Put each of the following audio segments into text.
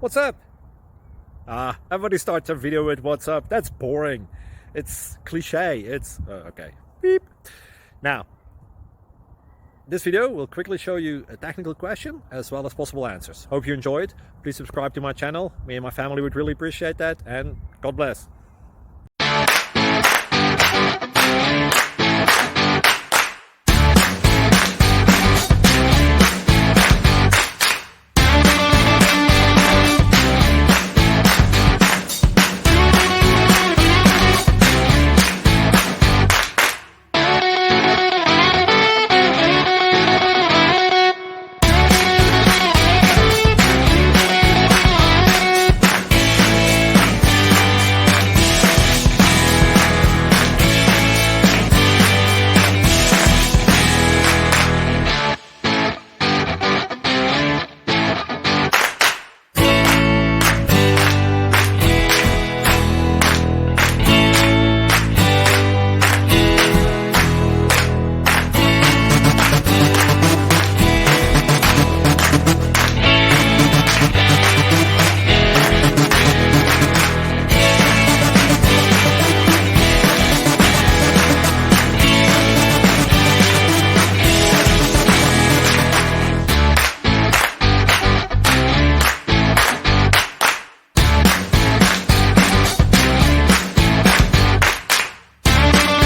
What's up? Everybody starts a video with what's up. That's boring. It's cliche. It's okay. Beep. Now, this video will quickly show you a technical question as well as possible answers. Hope you enjoyed. Please subscribe to my channel. Me and my family would really appreciate that, and God bless.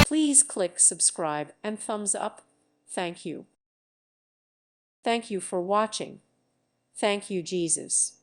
Please click subscribe and thumbs up. Thank you. Thank you for watching. Thank you, Jesus.